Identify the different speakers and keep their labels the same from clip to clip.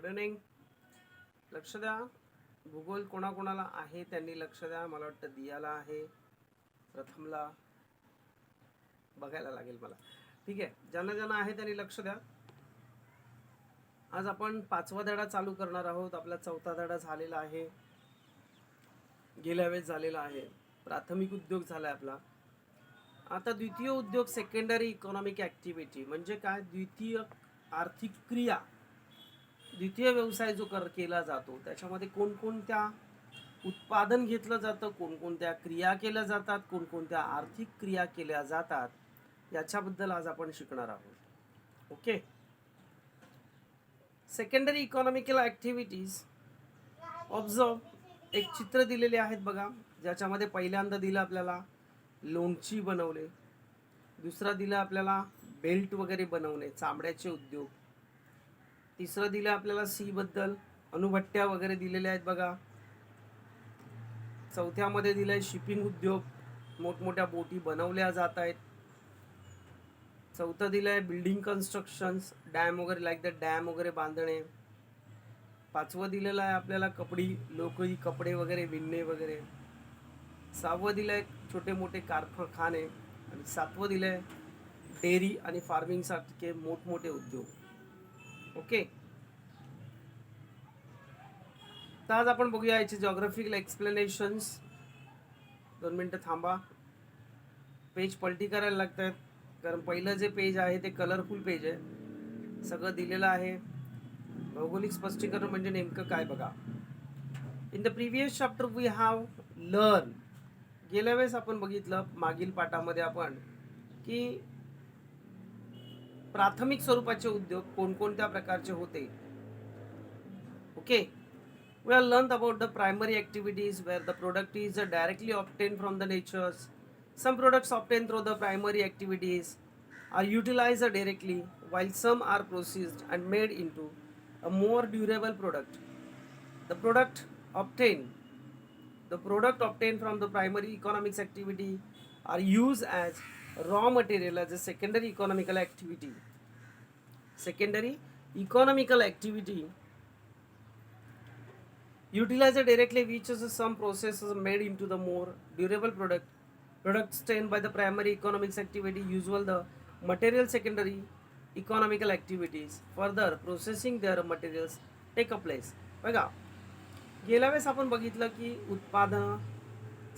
Speaker 1: Good evening. लक्ष द्या. भूगोल कोणाकोणाला आहे त्यांनी लक्ष द्या. मला वाटतं दियाला आहे, प्रथमला बघायला लागेल मला. ठीक आहे, ज्यांना ज्यांना आहे त्यांनी लक्ष द्या. आज आपण 5वा धडा चालू करणार आहोत. आपला 4था धडा झालेला आहे, गेल्या वेळेस झालेला आहे. प्राथमिक उद्योग झालाय आपला. आता द्वितीय उद्योग, सेकंडरी इकॉनॉमिक ऍक्टिव्हिटी म्हणजे काय? द्वितीय आर्थिक क्रिया, द्वितीय व्यवसाय जो केला जातो त्याच्यामध्ये कोणकोणत्या उत्पादन घेतलं जातं, कोणकोणत्या क्रिया केल्या जातात, कोणकोणत्या आर्थिक क्रिया केल्या जातात, याच्याबद्दल आज आपण शिकणार आहोत. Okay. Secondary economical activities. Observe, एक चित्र दिलेले आहेत बघा, ज्याच्यामध्ये पहिल्यांदा दिलं आपल्याला लोणची बनवले, दुसरा दिलं आपल्याला बेल्ट वगैरे बनवणे, चामड्याचे उद्योग, तिसरं दिलं आपल्याला सी बद्दल अणुभट्ट्या वगैरे दिलेल्या आहेत बघा, चौथ्यामध्ये दिलंय शिपिंग उद्योग, मोठमोठ्या बोटी बनवल्या जात आहेत, चौथं दिलंय बिल्डिंग कन्स्ट्रक्शन्स, डॅम वगैरे लाईक द डॅम वगैरे बांधणे, पाचवं दिलेलं आहे आपल्याला लोकरी कपडे वगैरे विणणे वगैरे, सहावं दिलंय छोटे मोठे कारखाने, आणि सातवं दिलंय डेअरी आणि फार्मिंग सारखे मोठमोठे उद्योग. ओके. तर आज आपण बघूया याचे जॉग्राफिकल एक्सप्लेनेशन्स. 2 मिनिटं थांबा, पेज पलटी करायला लागत आहेत, कारण पहिलं जे पेज आहे ते कलरफुल पेज आहे, सगळं दिलेलं आहे. भौगोलिक स्पष्टीकरण म्हणजे नेमकं काय बघा. In the previous chapter we have learn, गेल्या वेळेस आपण बघितलं मागील पाठामध्ये आपण की प्राथमिक स्वरूपाचे उद्योग कोणकोणत्या प्रकारचे होते. Okay. We have learned about the primary activities where the product is directly obtained from the natures. Some products obtained through the primary activities are utilized directly, while some are processed and made into a more durable product. The product obtained from the primary economics activity are used as raw material as a secondary economical activity. Secondary economical activity utilized directly, which is some processes made into the more durable products obtained by the primary economics activity, usual the material secondary economical activities. Further processing their materials take a place. बघा, गेल्या वेळेस आपण बघितलं की उत्पादनं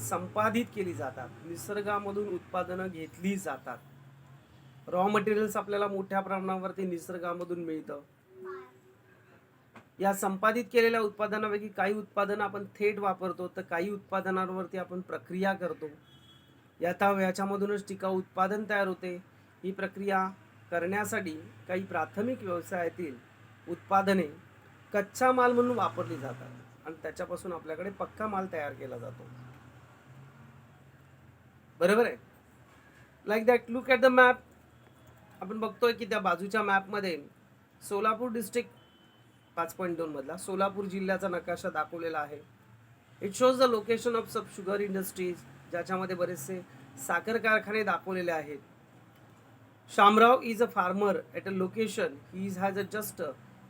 Speaker 1: संपादित केली जातात, निसर्गामधून उत्पादनं घेतली जातात. रॉ मटेरियल्स आपल्याला मोठ्या प्रमाणावरती निसर्गामधून मिळतं. या संपादित केलेल्या उत्पादनापैकी काही उत्पादनं आपण थेट वापरतो, तर काही उत्पादनांवरती आपण प्रक्रिया करतो. याच्यामधूनच टिकाऊ उत्पादन तयार होते. ही प्रक्रिया करण्यासाठी काही प्राथमिक व्यवसायातील उत्पादने कच्चा माल म्हणून वापरली जातात आणि त्याच्यापासून आपल्याकडे पक्का माल तयार केला जातो. बरोबर आहे. Like that, look at the map. आपण बघतोय की त्या बाजूच्या मॅपमध्ये सोलापूर डिस्ट्रिक्ट 5.2 मधला सोलापूर जिल्ह्याचा नकाशा दाखवलेला आहे. It shows the location of सब शुगर इंडस्ट्रीज, ज्याच्यामध्ये बरेचसे साखर कारखाने दाखवलेले आहेत. Shamrao is a farmer at a location. He has a just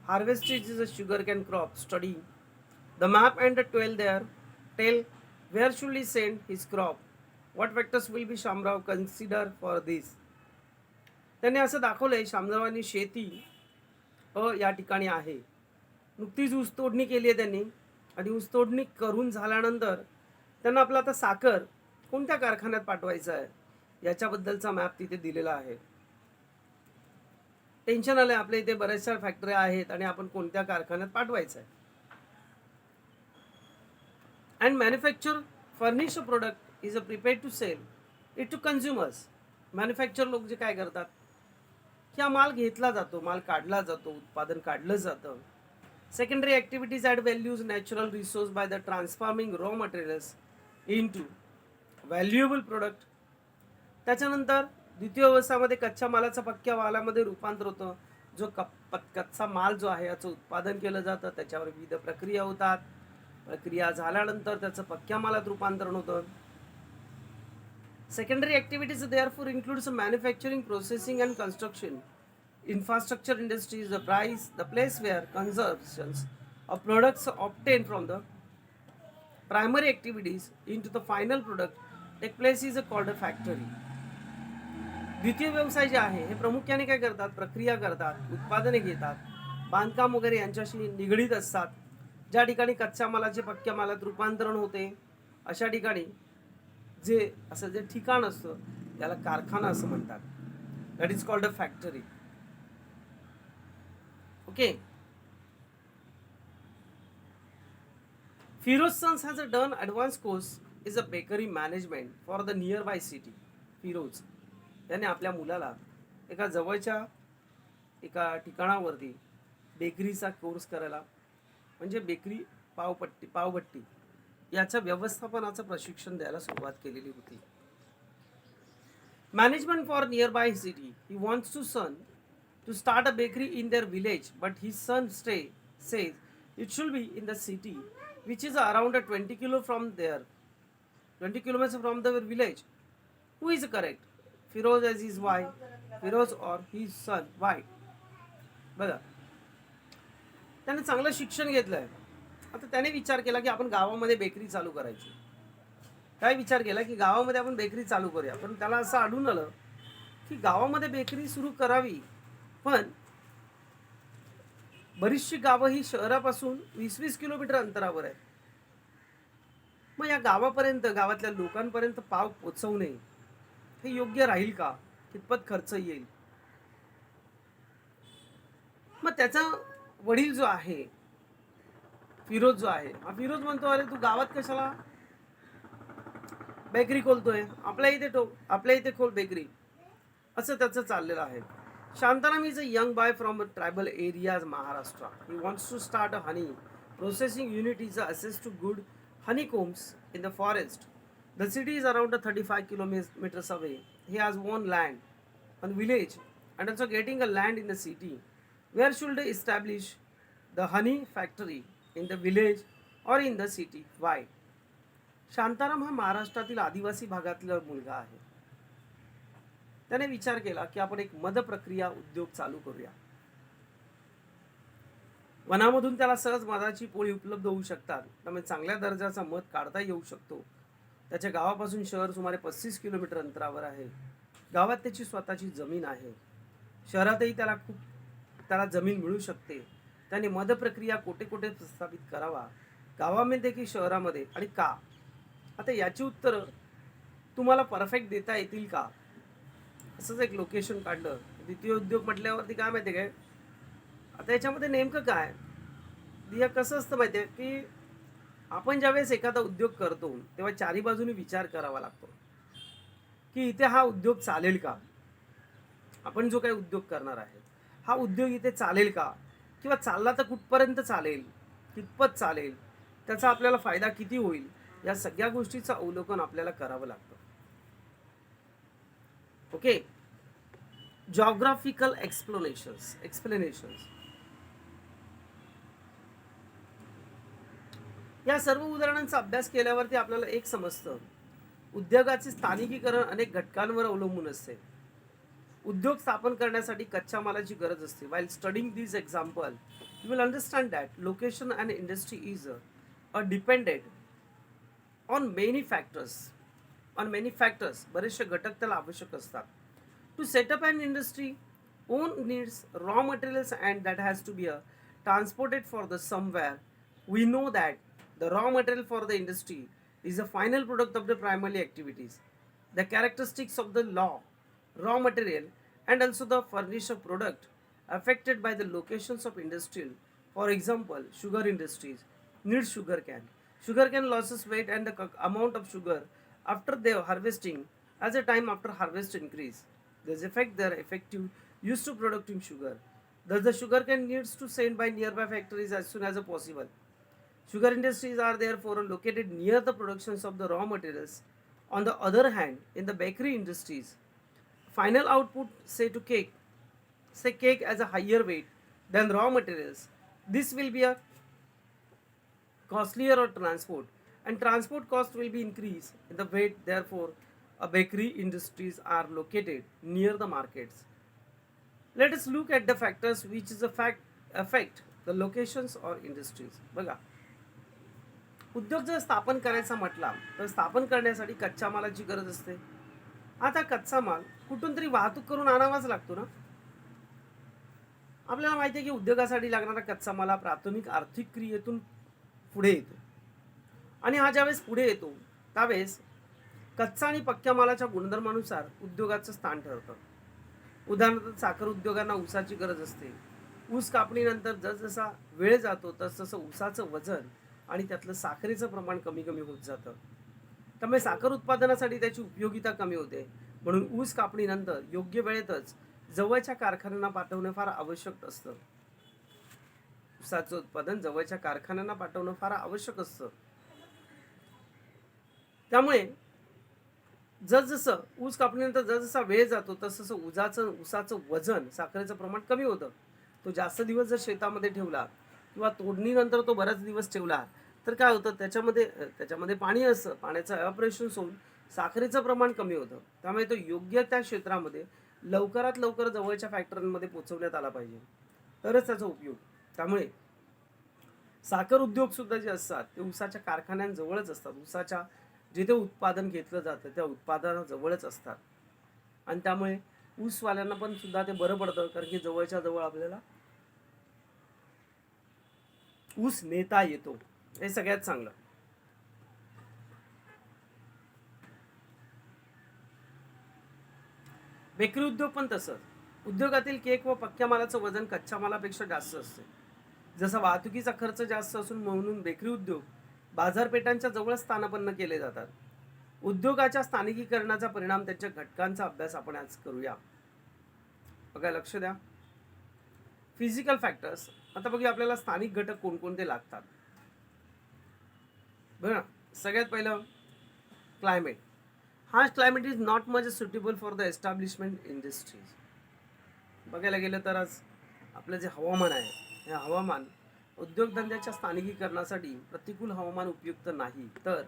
Speaker 1: harvested is a sugar cane crop study. The map and the 12 there tell where should he send his crop. What factors will be Shamrao consider for this. त्यांनी असं दाखवलंय, शामरावांनी शेती या ठिकाणी आहे, नुकतीच ऊसतोडणी केली आहे त्यांनी, आणि ऊसतोडणी करून झाल्यानंतर त्यांना आपलं आता साखर कोणत्या कारखान्यात पाठवायचं आहे याच्याबद्दलचा मॅप तिथे दिलेला आहे. टेन्शन आलंय, आपल्या इथे बऱ्याचशा फॅक्टऱ्या आहेत आणि आपण कोणत्या कारखान्यात पाठवायचं आहे. And manufacture furnish a product is a prepared to sell it to consumers. Manufacture लोक जे काय करतात की हा माल घेतला जातो, माल काढला जातो, उत्पादन काढलं जातं. Secondary activities add values natural resource by the transforming raw materials into valuable product. त्याच्यानंतर द्वितीय व्यवसायामध्ये कच्च्या मालाचा पक्क्या मालामध्ये रूपांतर होतं. जो कच्चा माल जो आहे याचं उत्पादन केलं जातं, त्याच्यावर विविध प्रक्रिया होतात. प्रक्रिया झाल्यानंतर त्याचं पक्क्या मालात रूपांतरण होतं. Secondary activities therefore includes manufacturing, processing and construction. Infrastructure industry is the place where consumptions of products obtained from the primary activities into the final product take place is called a factory. द्वितीय व्यवसाय जे आहे हे प्रामुख्याने काय करतात, प्रक्रिया करतात, उत्पादने घेतात, बांधकाम वगैरे यांच्याशी निगडीत असतात. ज्या ठिकाणी कच्च्या मालाचे पक्क्या मालात रूपांतरण होते अशा ठिकाणी जे ठिकाण असतं त्याला कारखाना असं म्हणतात. That is called a factory. Okay. Firoz Sons has done advanced course is a bakery management for the nearby city. Firoz त्याने आपल्या मुलाला एका जवळच्या एका ठिकाणावरती बेकरीचा कोर्स करायला, म्हणजे बेकरी पावभट्टी याच्या व्यवस्थापनाचं प्रशिक्षण द्यायला सुरुवात केलेली होती. Management for nearby city. He wants to start a bakery in their village, but his son says it should be in the city which is around 20 kilometers from the village. Who is correct? Firoz as his wife, Firoz or his son? Why? बघा, त्याने चांगलं शिक्षण घेतलंय. आता त्याने विचार केला की आपण गावामध्ये बेकरी चालू करायची. काय विचार केला की गावामध्ये आपण बेकरी चालू करूया. पण त्याला असं आढळून आलं की गावामध्ये बेकरी सुरू करावी, पण बरीचशी गावं ही शहरापासून 20-20 किलोमीटर अंतरावर आहे. मग या गावापर्यंत, गावातल्या लोकांपर्यंत पाव पोचवणे हे योग्य राहील का? कितपत खर्च येईल? मग त्याचा वडील जो आहे, फिरोज जो आहे, हा फिरोज म्हणतो, अरे तू गावात कशाला बेकरी खोलतोय? आपल्या इथे खोल बेकरी, असं त्याचं चाललेलं आहे. Shantaram is a young boy from a tribal areas Maharashtra. He wants to start a honey processing unit is access to good honeycombs in the forest. The city is around 35 kilometers away. He has one land and village and also getting a land in the city. Where should they establish the honey factory, in the village or in the city? Why? Shantaram हा महाराष्ट्रातील आदिवासी भागातला मुलगा आहे. त्याने विचार केला की आपण एक मध प्रक्रिया उद्योग चालू करूया. वनामधून त्याला सहज मधाची पोळी उपलब्ध होऊ शकतात, त्यामुळे चांगल्या दर्जाचा मध काढता येऊ शकतो. त्याच्या गावापासून शहर सुमारे 35 किलोमीटर अंतरावर आहे. गावात त्याची स्वतःची जमीन आहे. शहरातही त्याला जमीन मिळू शकते. त्याने मध प्रक्रिया कोठे प्रस्थापित करावा, गावामध्ये की शहरामध्ये, आणि का? आता याची उत्तरं तुम्हाला परफेक्ट देता येतील का? असंच एक लोकेशन काढलं. द्वितीय उद्योग म्हटल्यावरती काय माहिती काय, आता याच्यामध्ये नेमकं काय कसं असतं माहिती आहे की आपण ज्यावेळेस एखादा उद्योग करतो तेव्हा चारी बाजूने विचार करावा लागतो की इथे हा उद्योग चालेल का? आपण जो काही उद्योग करणार आहे हा उद्योग इथे चालेल का? किंवा चालला तर कुठपर्यंत चालेल, कितपत चालेल, त्याचा आपल्याला फायदा किती होईल, या सगळ्या गोष्टीचं अवलोकन आपल्याला करावं लागतं. ओके. जॉग्राफिकल एक्सप्लेनेशन्स. या सर्व उदाहरणांचा अभ्यास केल्यावरती आपल्याला एक समजतं, उद्योगाचे स्थानिकीकरण अनेक घटकांवर अवलंबून असते. उद्योग स्थापन करण्यासाठी कच्च्या मालाची गरज असते. While studying this example you will understand that location and industry is a dependent on many factors. बरेचसे घटक त्याला आवश्यक असतात. To set up an industry one needs raw materials and that has to be transported for the somewhere. We know that the raw material for the industry is the final product of the primary activities. The characteristics of the raw material and also the furnished product affected by the locations of industrial. For example, sugar industries need sugar cane. Sugar cane loses weight and the amount of sugar after they are harvesting as the time after harvest increase. This affect their effective use to producing sugar. Thus the sugar cane needs to send by nearby factories as soon as possible. Sugar industries are therefore located near the productions of the raw materials. On the other hand, in the bakery industries, final output, say cake as a higher weight than raw materials. This will be a costlier or transport, and transport cost will be increased in the weight. Therefore, a bakery industries are located near the markets. Let us look at the factors which is affect the locations or industries. बघा, उद्योग जर स्थापन करायचा म्हटला तर स्थापन करण्यासाठी कच्च्या मालाची गरज असते. आता कच्चा माल कुठून तरी वाहतूक करून आणावाच लागतो ना. आपल्याला माहिती आहे की उद्योगासाठी लागणारा कच्चा माल हा प्राथमिक आर्थिक क्रियेतून पुढे येतो, आणि हा ज्यावेळेस पुढे येतो त्यावेळेस कच्चा आणि पक्क्या मालाच्या गुणधर्मानुसार उद्योगाचं स्थान ठरतं. उदाहरणार्थ साखर उद्योगांना ऊसाची गरज असते. ऊस कापणीनंतर जसजसा वेळ जातो तसतसं ऊसाचं वजन आणि त्यातलं साखरेचं प्रमाण कमी कमी होत जातं. त्यामुळे साखर उत्पादनासाठी त्याची उपयोगिता कमी होते. म्हणून ऊस कापणीनंतर योग्य वेळेतच जवळच्या कारखान्यांना पाठवणं फार आवश्यक असतं. ऊसाचं उत्पादन जवळच्या कारखान्यांना पाठवणं फार आवश्यक असतं. त्यामुळे जसजसं ऊस कापणीनंतर जसजसा वेळ जातो तसतसं ऊसाचं वजन, साखरेचं प्रमाण कमी होतं. तो जास्त दिवस जर शेतामध्ये ठेवला किंवा तोडणीनंतर तो बराच दिवस ठेवला तर काय होतं, त्याच्यामध्ये पाणी असतं. पाण्याचं एव्हॅपोरेशन होऊन साखरेचं प्रमाण कमी होतं. त्यामुळे तो योग्य त्या क्षेत्रामध्ये लवकरात लवकर जवळच्या फॅक्टरीमध्ये पोहोचवण्यात आला पाहिजे, तरच त्याचा उपयोग. त्यामुळे साखर उद्योग सुद्धा जे असतात ते ऊसाच्या कारखान्यांजवळच असतात. ऊसाच्या जिथे उत्पादन घेतलं जातं त्या उत्पादनाजवळच असतात, आणि त्यामुळे ऊसवाल्यांना पण सुद्धा ते बरं पडतं, कारण की जवळच्या जवळ आपल्याला ऊस नेता येतो. हे सगळ्यात चांगलं. बेकरी उद्योग पण तसंच. उद्योगातील केक व पक्क्या मालाचं वजन कच्च्या मालापेक्षा जास्त असते. जसा वाहतुकीचा खर्च जास्त असून म्हणून बेकरी उद्योग बाजारपेठांच्या जवळ स्थानापन्न केले जातात. उद्योगाच्या स्थानिकीकरणाचा परिणाम त्याच्या घटकांचा अभ्यास आपण आज करूया. बघा, लक्ष द्या. Physical factors. आता बघूया आपल्याला स्थानिक घटक कोणकोणते लागतात. बघा, सगळ्यात पहिलं क्लायमेट. हा climate is not much suitable for the establishment industries. बघायला गेलं तर आज आपलं जे हवामान आहे, हे हवामान उद्योगधंद्याच्या स्थानिकीकरणासाठी प्रतिकूल हवामान उपयुक्त नाही. तर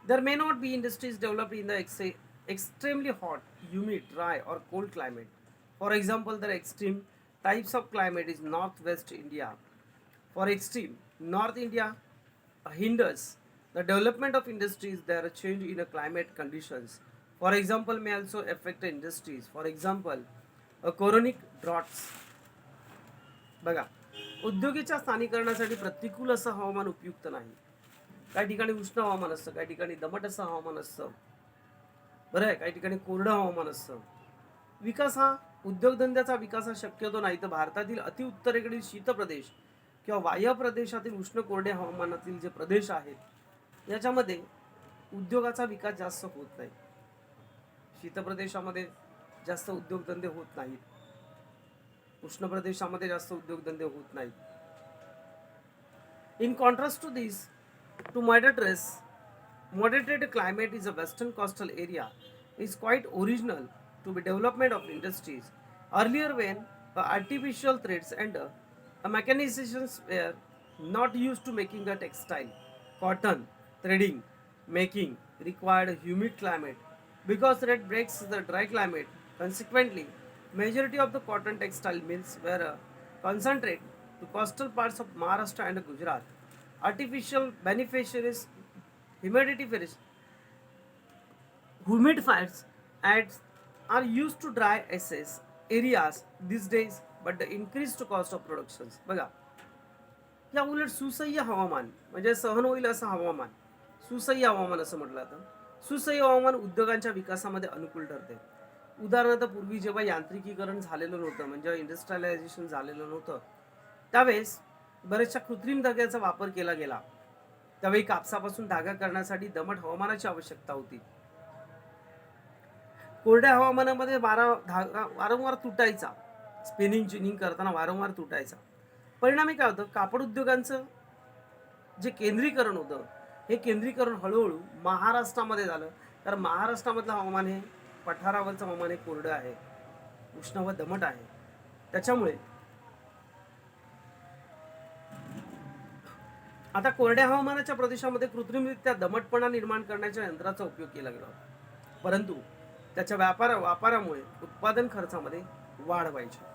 Speaker 1: there may not be industries developed in the extremely hot, humid, dry or cold climate. For example, the extreme types of climate is northwest India. For extreme North India hinders the development of industries. There are change in the climate conditions. For example, may also affect industries. For example, a chronic droughts. बघा, उद्योगाच्या स्थानिकरणासाठी प्रतिकूल असं हवामान उपयुक्त नाही. काही ठिकाणी उष्ण हवामान असतं, काही ठिकाणी दमट असं हवामान असतं, बरं आहे, काही ठिकाणी कोरडं हवामान असतं. विकास हा उद्योगधंद्याचा विकास हा शक्यतो नाही, तर भारतातील अतिउत्तरेकडील शीतप्रदेश किंवा वायव्य प्रदेशातील उष्ण कोरडे हवामानातील जे प्रदेश आहेत याच्यामध्ये उद्योगाचा विकास जास्त होत नाही. शीतप्रदेशामध्ये जास्त उद्योगधंदे होत नाहीत, उष्ण प्रदेशामध्ये जास्त उद्योगधंदे होत नाहीत. In contrast to this, to moderated climate is a western coastal area is quite original to be development of industries. Earlier, when artificial threads and mechanizations were not used to making a textile, cotton threading making required a humid climate because thread breaks the dry climate. Consequently, majority of the cotton textile mills were concentrated to coastal parts of Maharashtra and Gujarat. Artificial beneficiaries, humidifiers are used to dry excess areas these days, but the increased cost of productions. बघा, या उलट सुसह्य हवामान म्हणजे सहन होईल असं हवामान, सुसह्य हवामान असं म्हटलं जातं. सुसह्य हवामान उद्योगांच्या विकासामध्ये अनुकूल ठरते. उदाहरणार्थ, पूर्वी जेव्हा यांत्रिकीकरण झालेलं नव्हतं, म्हणजे इंडस्ट्रियलायझेशन झालेलं नव्हतं, त्यावेळेस बरेचशा कृत्रिम धाग्याचा वापर केला गेला. त्यावेळी कापसापासून धागा करण्यासाठी दमट हवामानाची आवश्यकता होती. कोरड्या हवामानामध्ये धागा वारंवार तुटायचा, स्पिनिंग जिनिंग करताना वारंवार तुटायचा. परिणामी काय होतं, कापड उद्योगांचं जे केंद्रीकरण होतं हे केंद्रीकरण हळूहळू महाराष्ट्रामध्ये झालं. कारण महाराष्ट्रामधलं हवामान हे पठारावरचं हवामान हे कोरडं आहे, उष्ण व दमट आहे. त्याच्यामुळे आता कोरड्या हवामानाच्या प्रदेशामध्ये कृत्रिमरित्या दमटपणा निर्माण करण्याच्या यंत्राचा उपयोग केला गेला, परंतु त्याच्या वापरामुळे उत्पादन खर्चामध्ये वाढवायचे.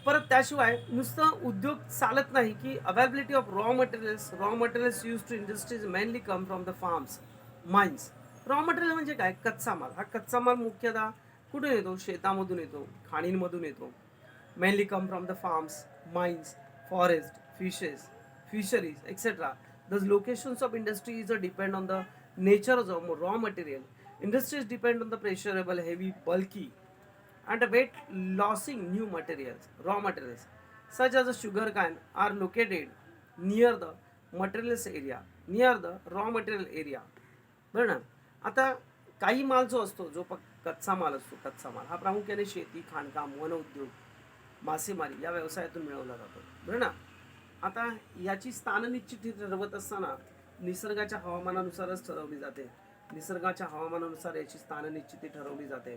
Speaker 1: परत त्याशिवाय नुसतं उद्योग चालत नाही की availability of raw materials use to industries mainly come from the farms mines. Raw material म्हणजे काय? कच्चा माल. हा कच्चा माल मुख्यतः कुठून येतो? शेतामधून येतो, खाणींमधून येतो. Mainly come from the farms, mines, forest, fisheries, etc. The locations of industries depend on the nature of raw material. Industries depend on the pressurable, heavy, bulky, and weight lossing new materials, raw materials, such as the sugar cane, are located near the materials area, near the raw material area. बरं ना. आता काही माल जो असतो, जो कच्चा माल असतो, कच्चा माल हा प्रामुख्याने शेती, खाणकाम, वन उद्योग, मासेमारी या व्यवसायातून मिळवला जातो. बरं ना. आता याची स्थाननिश्चिती ठरवत असताना निसर्गाच्या हवामानानुसारच ठरवली जाते. निसर्गाच्या हवामानानुसार याची स्थाननिश्चिती ठरवली जाते.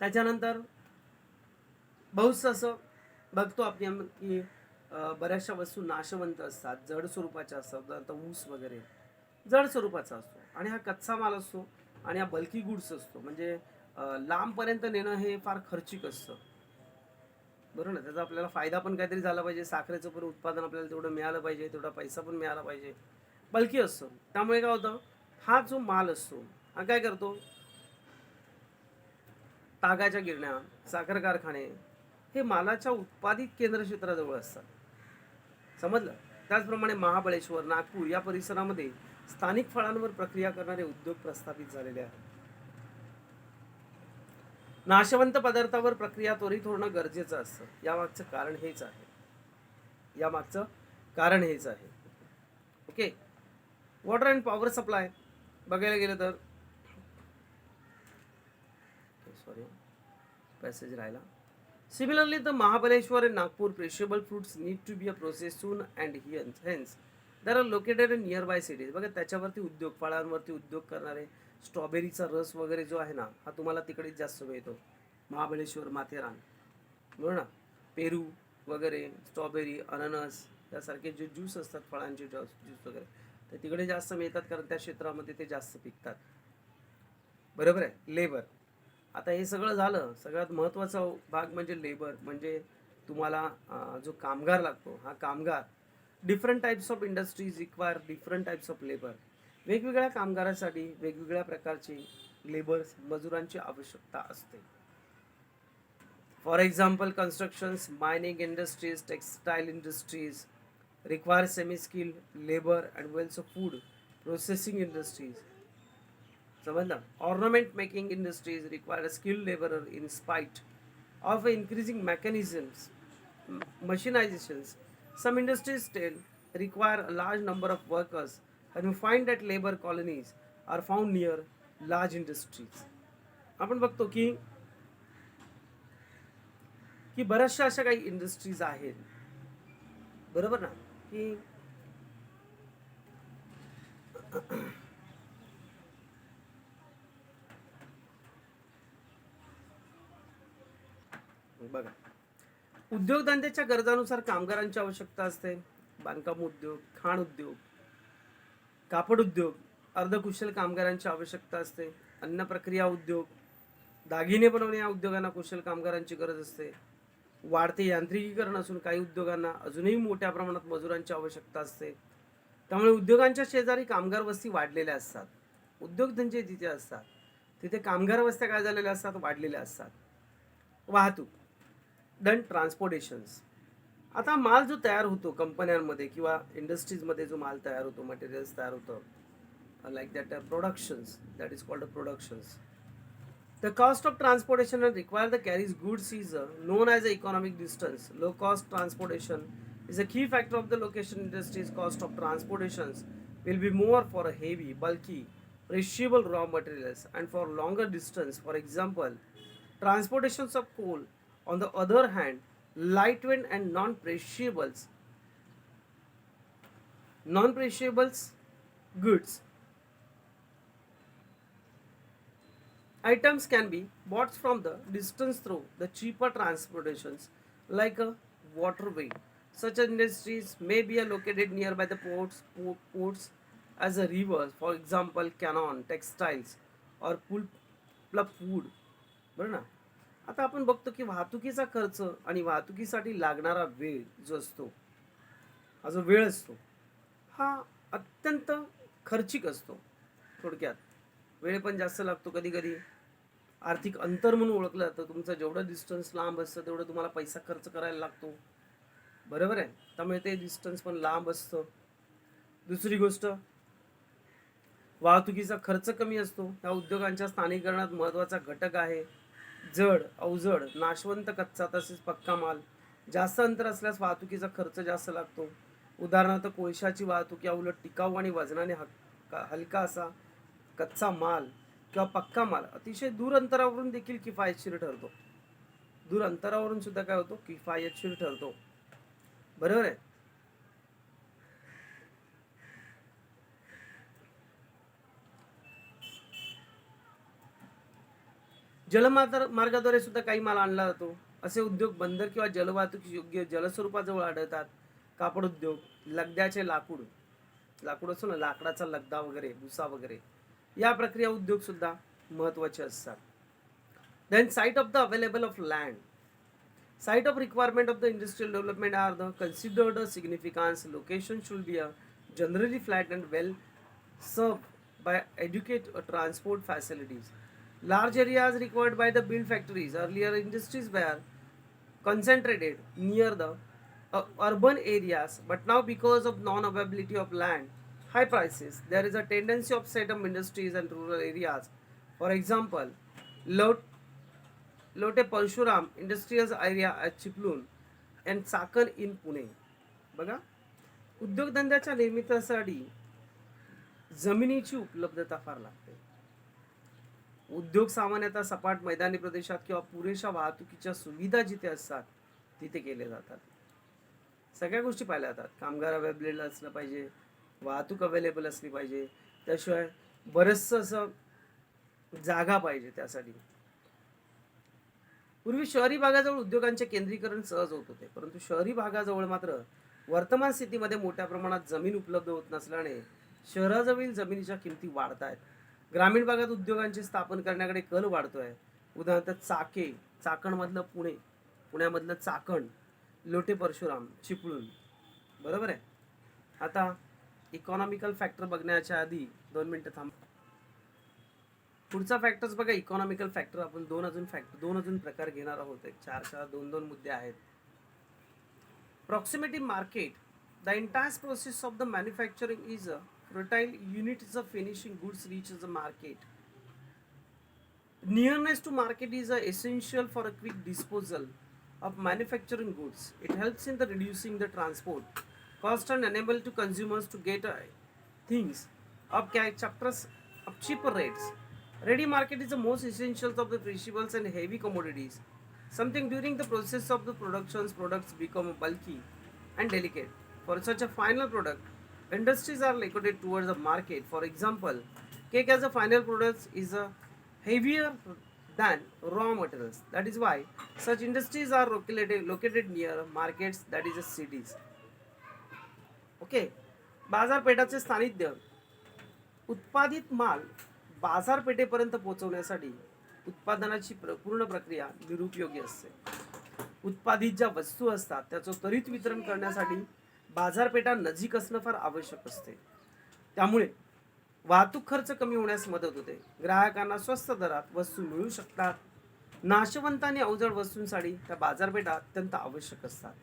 Speaker 1: त्याच्यानंतर बहुसं असं बघतो आपण की बऱ्याचशा वस्तू नाशवंत असतात, जड स्वरूपाच्या असतात. आता ऊस वगैरे जड स्वरूपाचा असतो आणि हा कच्चा माल असतो आणि हा बल्की गुड्स असतो. म्हणजे लांबपर्यंत नेणं हे फार खर्चिक असतं. बरोबर ना. त्याचा आपल्याला फायदा पण काहीतरी झाला पाहिजे. साखरेचं पण उत्पादन आपल्याला तेवढं मिळालं पाहिजे, तेवढा पैसा पण मिळाला पाहिजे. बल्की असतो. त्यामुळे काय होतं, हा जो माल असतो हा काय करतो, तागाच्या गिरण्या, साखर कारखाने हे मालाच्या उत्पादित केंद्र क्षेत्राजवळ असतात. समजलं. त्याचप्रमाणे महाबळेश्वर, नागपूर या परिसरामध्ये स्थानिक फळांवर प्रक्रिया करणारे उद्योग प्रस्थापित झालेले आहेत. नाशवंत पदार्थावर प्रक्रिया त्वरित होणं गरजेचं असतं. यामागचं कारण हेच आहे. यामागचं कारण हेच आहे. Okay. Water and power supply बघायला गेलं तर सॉरी पैसेज राहिला. Similarly, the Mahabaleshwar and Nagpur perishable fruits need to be processed soon and hence there are located in nearby cities. बघा त्याच्यावरती उद्योग, फळांवरती उद्योग करणारे स्ट्रॉबेरीचा रस वगैरे जो आहे ना, हा तुम्हाला तिकडेच जास्त मिळतो. महाबळेश्वर, माथेरान, बरोबर ना. पेरू वगैरे, स्ट्रॉबेरी, अननस यासारखे जे ज्यूस असतात, फळांचे ज्यूस वगैरे ते तिकडे जास्त मिळतात, कारण त्या क्षेत्रामध्ये ते जास्त पिकतात. बरोबर आहे. लेबर. आता हे सगळं झालं. सगळ्यात महत्त्वाचा भाग म्हणजे लेबर. म्हणजे तुम्हाला जो कामगार लागतो, हा कामगार different types of industries require different types of labour. वेगवेगळ्या कामगारासाठी वेगवेगळ्या प्रकारची लेबर्स, मजुरांची आवश्यकता असते. For example, constructions, mining industries, textile industries require semi skilled labour and wells of food processing industries. समजलं. Ornament making industries require skilled laborer in spite of increasing mechanisms, machinizations. Some industries still require a large number of workers, and we find that labor colonies are found near large industries. आपण बघतो की की बऱ्याचशा अशा काही industries आहेत, बरोबर ना, की बघा, उद्योगधंद्याच्या गरजानुसार कामगारांची आवश्यकता असते. बांधकाम उद्योग, खाण उद्योग, कापड उद्योग, अर्धकुशल कामगारांची आवश्यकता असते. अन्न प्रक्रिया उद्योग, दागिने बनवणे या उद्योगांना कुशल कामगारांची गरज असते. वाढते यांत्रिकीकरण असून काही उद्योगांना अजूनही मोठ्या प्रमाणात मजुरांची आवश्यकता असते. त्यामुळे उद्योगांच्या शेजारी कामगार वस्ती वाढलेल्या असतात. उद्योगधंदे जिथे असतात तिथे कामगार वस्त्या काय झालेल्या असतात, वाढलेल्या असतात. वाहतूक, देन ट्रान्सपोर्टेशन्स. आता माल जो तयार होतो कंपन्यांमध्ये किंवा इंडस्ट्रीजमध्ये, जो माल तयार होतो, मटेरियल्स तयार होतं, like that productions, that is called productions. The cost of transportation and require the carries goods is known as the economic distance. Low cost transportation is a key factor of the location industry's cost of transportations will be more for a heavy, bulky, perishable raw materials and for longer distance. For example, transportations of coal. On the other hand, lightweight and non-perishables goods items can be bought from the distance through the cheaper transportations like a waterway. Such industries may be located nearby the ports as a rivers, for example, cannon, textiles, और पुल food, बरं ना. आता आपण बघतो की वाहतुकीचा खर्च आणि वाहतुकीसाठी लागणारा वेळ जो असतो, हा जो वेळ असतो, हा अत्यंत खर्चिक असतो. थोडक्यात वेळ पण जास्त लागतो. कधी कधी आर्थिक अंतर म्हणून ओळखलं जातं. तुमचं जेवढं डिस्टन्स लांब असतं तेवढं तुम्हाला पैसा खर्च करायला लागतो, बरोबर आहे. त्यामुळे ते डिस्टन्स पण लांब असतं. दुसरी गोष्ट, वाहतुकीचा खर्च कमी असतो. त्या उद्योगांच्या स्थानिकरणात महत्त्वाचा घटक आहे. जड, अवजड, नाशवंत कच्चा तसेच पक्का माल. जास्त अंतर असल्यास वाहतुकीचा खर्च जास्त लागतो. उदाहरणार्थ कोळशाची वाहतूक या उलट टिकाऊ आणि वजनाने हलका असा कच्चा माल किंवा पक्का माल अतिशय दूर अंतरावरून देखील किफायतशीर ठरतो. दूर अंतरावरून सुद्धा काय होतो, किफायतशीर ठरतो, बरोबर आहे. जलमार्गाद्वारे सुद्धा काही माल आणला जातो. असे उद्योग बंदर किंवा जलवाहतूक योग्य जलस्वरूपाजवळ आढळतात. कापड उद्योग, लगद्याचे लाकूड, लाकूड असतो ना, लाकडाचा लगदा वगैरे, भुसा वगैरे, या प्रक्रिया उद्योग सुद्धा महत्त्वाचे असतात. Then site of the available of land. Site of requirement of the industrial development are the considered significance. Location should be a generally flat and well served by adequate transport facilities. Large areas required by the build factories. Earlier industries were concentrated near the urban areas, but now because of non-availability of land, high prices, there is a tendency of set up industries and rural areas. For example, Lote Parshuram industrial area at Chiplun and Chakan in Pune. बघा, उद्योगधंद्याच्या निर्मितीसाठी जमिनीची उपलब्धता फार लागते. उद्योग सामान्यतः सपाट मैदानी प्रदेशात किंवा पुरेशा वाहतुकीच्या सुविधा जिथे असतात तिथे केले जातात. सगळ्या गोष्टी पाहिल्या जातात. कामगार अवेलेबल असलं पाहिजे, वाहतूक अवेलेबल असली पाहिजे, त्याशिवाय बरंचसं असं जागा पाहिजे त्यासाठी. पूर्वी शहरी भागाजवळ उद्योगांचे केंद्रीकरण सहज होत होते, परंतु शहरी भागाजवळ मात्र वर्तमान स्थितीमध्ये मोठ्या प्रमाणात जमीन उपलब्ध होत नसल्याने शहराजवळील जमिनीच्या किमती वाढत आहेत. ग्रामीण भागात उद्योगांचे स्थापन करण्याकडे कल वाढतोय. उदाहरणार्थ चाके, चाकणमधलं पुणे, पुण्यामधलं चाकण, लोटे परशुराम, चिपळूण, बरोबर आहे. आता इकॉनॉमिकल फॅक्टर बघण्याच्या आधी 2 मिनिटं थांब. पुढचा फॅक्टर्स बघा, इकॉनॉमिकल फॅक्टर. आपण दोन अजून प्रकार घेणार आहोत. एक 4 दोन मुद्दे आहेत. Proximity market. The entire process of the manufacturing is a fertile unit is a finishing goods reaches the market. Nearness to market is essential for a quick disposal of manufacturing goods. It helps in the reducing the transport cost and enable to consumers to get things of cheaper rates. Ready market is the most essential of the perishables and heavy commodities. Something during the process of the products become bulky and delicate. For such a final product, industries are liquidated towards the market. For example, cake as a final product is heavier than raw materials. That is why such industries are located near markets, that is cities. Okay. बाजारपेठाचे स्थानिध्य. उत्पादित माल बाजारपेठेपर्यंत पोहोचवण्यासाठी उत्पादनाची पूर्ण प्रक्रिया निरुपयोगी असते. उत्पादित ज्या वस्तू असतात त्याचं त्वरित वितरण करण्यासाठी बाजारपेठा नजीक असणं फार आवश्यक असते. त्यामुळे वाहतूक खर्च कमी होण्यास मदत होते. ग्राहकांना स्वस्त दरात वस्तू मिळू शकतात. नाशवंत आणि अवजड वस्तूंसाठी त्या बाजारपेठा अत्यंत आवश्यक असतात.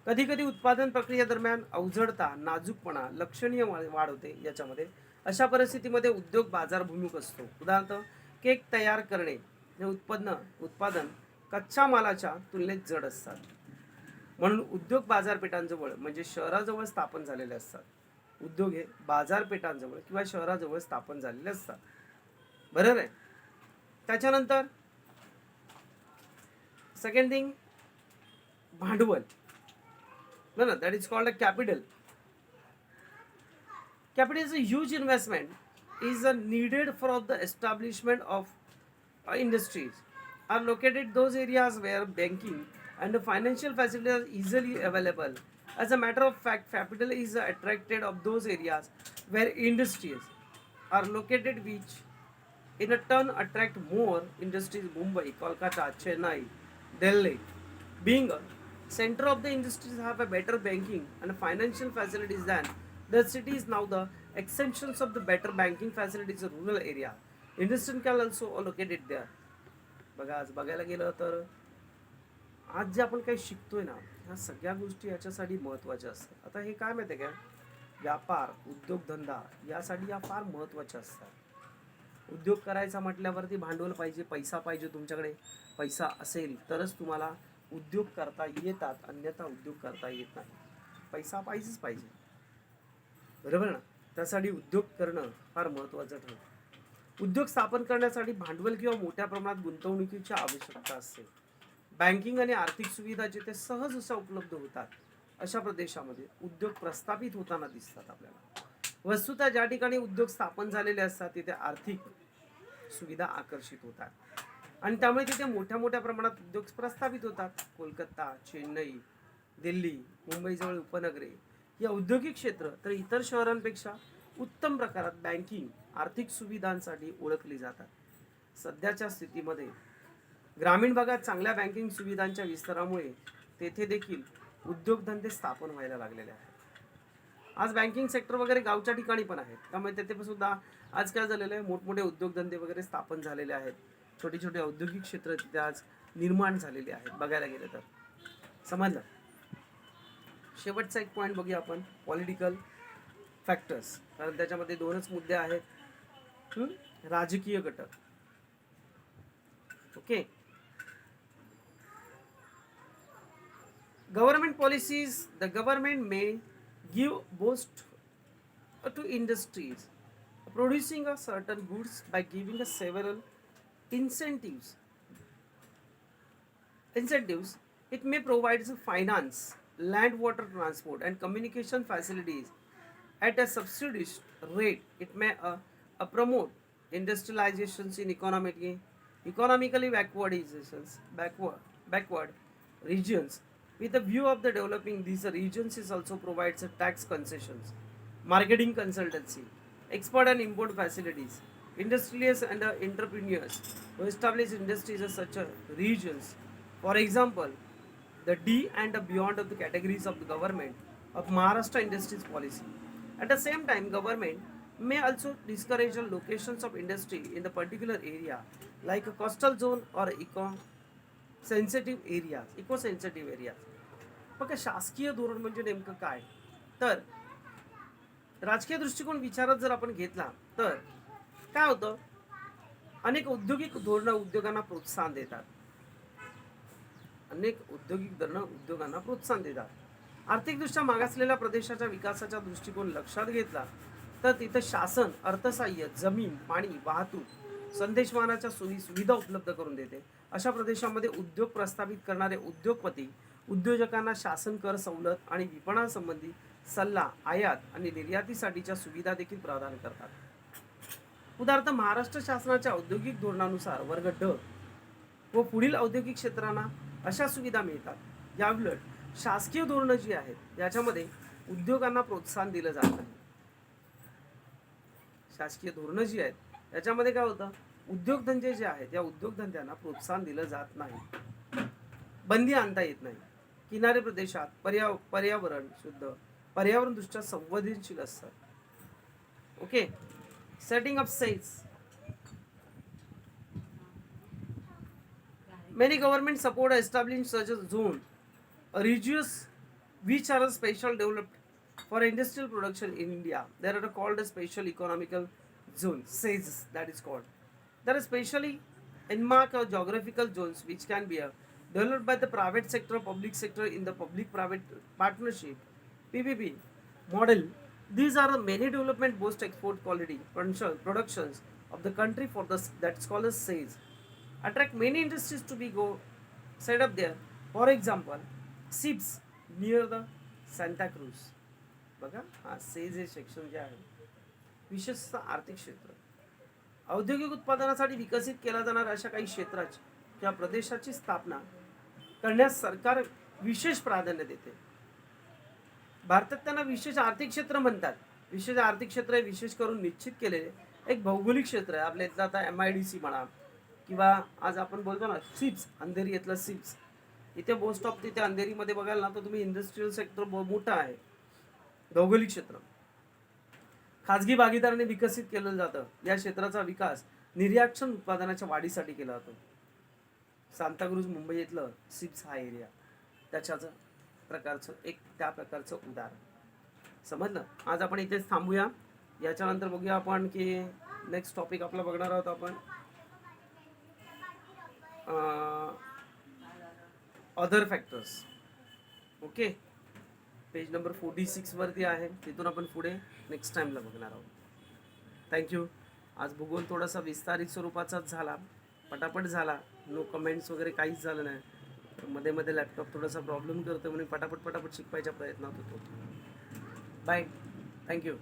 Speaker 1: कधी कधी उत्पादन प्रक्रियेदरम्यान अवजडता, नाजूकपणा लक्षणीय वाढ होते याच्यामध्ये. अशा परिस्थितीमध्ये उद्योग बाजारभिमुख असतो. उदाहरणार्थ, केक तयार करणे हे उत्पादन कच्च्या मालाच्या तुलनेत जड असतात. म्हणून उद्योग बाजारपेठांजवळ म्हणजे शहराजवळ स्थापन झालेले असतात. उद्योग हे बाजारपेठांजवळ किंवा शहराजवळ स्थापन झालेले असतात, बरोबर आहे. त्याच्यानंतर सेकंड थिंग, भांडवल. ना, that is called a capital. Capital is a huge investment is needed for the establishment of industries. Are located those areas where banking and the financial facilities are easily available. As a matter of fact, capital is attracted of those areas where industries are located which in a turn attract more industries. Mumbai, Kolkata, Chennai, Delhi, being a center of the industries, have a better banking and financial facilities than the city is now the extensions of the better banking facilities in rural area. Industry can also allocate it there. बघा आज बघायला गेलं तर आज जे आपण काही शिकतोय ना, ह्या सगळ्या गोष्टी याच्यासाठी महत्त्वाच्या असतात. आता हे काय माहिती आहे का, व्यापार उद्योगधंदा यासाठी या फार महत्त्वाच्या असतात. उद्योग करायचा म्हटल्यावरती भांडवल पाहिजे, पैसा पाहिजे तुमच्याकडे. पैसा असेल तरच तुम्हाला उद्योग करता येतात, अन्यथा उद्योग करता येत नाही. पैसा पाहिजेच पाहिजे, बरोबर ना. त्यासाठी उद्योग करणं फार महत्त्वाचं ठरतं. उद्योग स्थापन करण्यासाठी भांडवल किंवा मोठ्या प्रमाणात गुंतवणुकीची आवश्यकता असते. बँकिंग आणि आर्थिक सुविधा जिथे सहज अशा उपलब्ध होतात अशा प्रदेशामध्ये उद्योग प्रस्थापित होताना दिसतात आपल्याला. वस्तुतः ज्या ठिकाणी उद्योग स्थापन झालेले असतात तिथे आर्थिक सुविधा आकर्षित होतात आणि त्यामुळे तिथे मोठ्या मोठ्या प्रमाणात उद्योग प्रस्थापित होतात. कोलकाता, चेन्नई, दिल्ली, मुंबईजवळ उपनगरे या औद्योगिक क्षेत्र तर इतर शहरांपेक्षा उत्तम प्रकारात बँकिंग आर्थिक सुविधांसाठी ओळखली जातात. सध्याच्या स्थितीमध्ये ग्रामीण भागात चांगल्या बँकिंग सुविधांच्या विस्तारामुळे तेथे देखील उद्योगधंदे स्थापन व्हायला लागलेले आहेत. आज बँकिंग सेक्टर वगैरे गावच्या ठिकाणी पण आहेत, त्यामुळे तेथे सुद्धा आज काय झालेलं आहे, मोठमोठे उद्योगधंदे वगैरे स्थापन झालेले आहेत. छोटे छोटे औद्योगिक क्षेत्र तिथे आज निर्माण झालेले आहेत बघायला गेलं तर. समजलं. शेवटचा एक पॉईंट बघूया आपण, पॉलिटिकल फॅक्टर्स, कारण त्याच्यामध्ये दोनच मुद्दे आहेत. राजकीय घटक. Okay. Government policies. The government may give boost to industries producing a certain goods by giving a several incentives. It may provide finance, land, water transport, and communication facilities at a subsidized rate. It may promote industrializations in economically backward regions. With the view of the developing these regions, it also provides tax concessions, marketing consultancy, export and import facilities. Industrialists and entrepreneurs who establish industries in such regions, for example, the D and beyond of the categories of the government of Maharashtra industries policy. At the same time, government may also discourage the locations of industry in the particular area, like a coastal zone or eco-sensitive areas. बघा, शासकीय धोरण म्हणजे नेमकं काय, तर राजकीय दृष्टिकोन विचारात जर आपण घेतला तर काय होतं, अनेक औद्योगिक धोरणं उद्योगांना प्रोत्साहन देतात. आर्थिकदृष्ट्या मागासलेल्या प्रदेशाच्या विकासाचा दृष्टिकोन लक्षात घेतला तर तिथे शासन अर्थसहाय्य, जमीन, पाणी, वाहतूक, संदेशवहनाच्या सुविधा उपलब्ध करून देते. अशा प्रदेशामध्ये उद्योग प्रस्थापित करणारे उद्योगपती उद्योजकांना शासन कर सवलत आणि विपणनासंबंधी सल्ला, आयात आणि निर्यातीसाठीच्या सुविधा देखील प्रदान करतात. उदाहरणार्थ, महाराष्ट्र शासनाच्या औद्योगिक धोरणानुसार वर्ग ड व पुढील औद्योगिक क्षेत्रांना अशा सुविधा मिळतात. याउलट शासकीय धोरणं जी आहेत याच्यामध्ये उद्योगांना प्रोत्साहन दिलं जात नाही. शासकीय धोरणं जी आहेत याच्यामध्ये काय होतं, उद्योगधंदे जे आहेत या उद्योगधंद्यांना प्रोत्साहन दिलं जात नाही, बंदी आणता येत नाही. किनारी प्रदेशात पर्यावरण दृष्ट्या संवेदनशील असतात. Okay. Setting up sales. Many governments support establishing such a zone, a regions which are special developed for industrial production in India. They are called a special economical zone, SEZ, that is called. There are specially enmarked or geographical zones which can be developed by the private sector, public sector in the public-private partnership (PPP) model. These are many development boost export quality productions of the country for that's called as SEZ. Attract many industries to be set up there. For example, SIPS near the Santa Cruz. बघा, हा SEZ हे section जे आहे विशेषतः आर्थिक क्षेत्र, औद्योगिक उत्पादनासाठी विकसित केला जाणाऱ्या अशा काही क्षेत्राची किंवा प्रदेशाची स्थापना करण्यास सरकार विशेष प्राधान्य देते. भारतात त्यांना विशेष आर्थिक क्षेत्र म्हणतात. विशेष आर्थिक क्षेत्र हे विशेष करून निश्चित केलेले एक भौगोलिक क्षेत्र आहे आपल्या इथलं. आता MIDC म्हणा किंवा आज आपण बोलतो ना सिप्स, अंधेरी इथलं सिप्स, इथे मोस्ट ऑफ तिथे अंधेरीमध्ये बघाल ना तर तुम्ही इंडस्ट्रीयल सेक्टर मोठं आहे. भौगोलिक क्षेत्र खाजगी भागीदाराने विकसित केलं जातं. या क्षेत्राचा विकास निर्यातक्षम उत्पादनाच्या वाढीसाठी केला जातो. सांताक्रूज मुंबई इथलं सिप्स हा एरिया त्याच्याच प्रकारचं एक त्या प्रकारचं उदाहरण. समजलं. आज आपण इथेच थांबूया. याच्यानंतर बघूया आपण की नेक्स्ट टॉपिक आपला बघणार आहोत आपण other factors. Okay, page number 46 वरती आहे, तिथून आपण पुढे नेक्स्ट टाइमला बघणार आहोत. थँक्यू. आज भूगोल थोडासा विस्तारित स्वरूपाचाच झाला, पटापट झाला, नो कमेंट्स वगैरे काहीच झालं नाही. मध्ये मध्ये लॅपटॉप थोडासा प्रॉब्लेम करतो म्हणून पटापट शिकवायच्या प्रयत्नात होतो. Bye, thank you.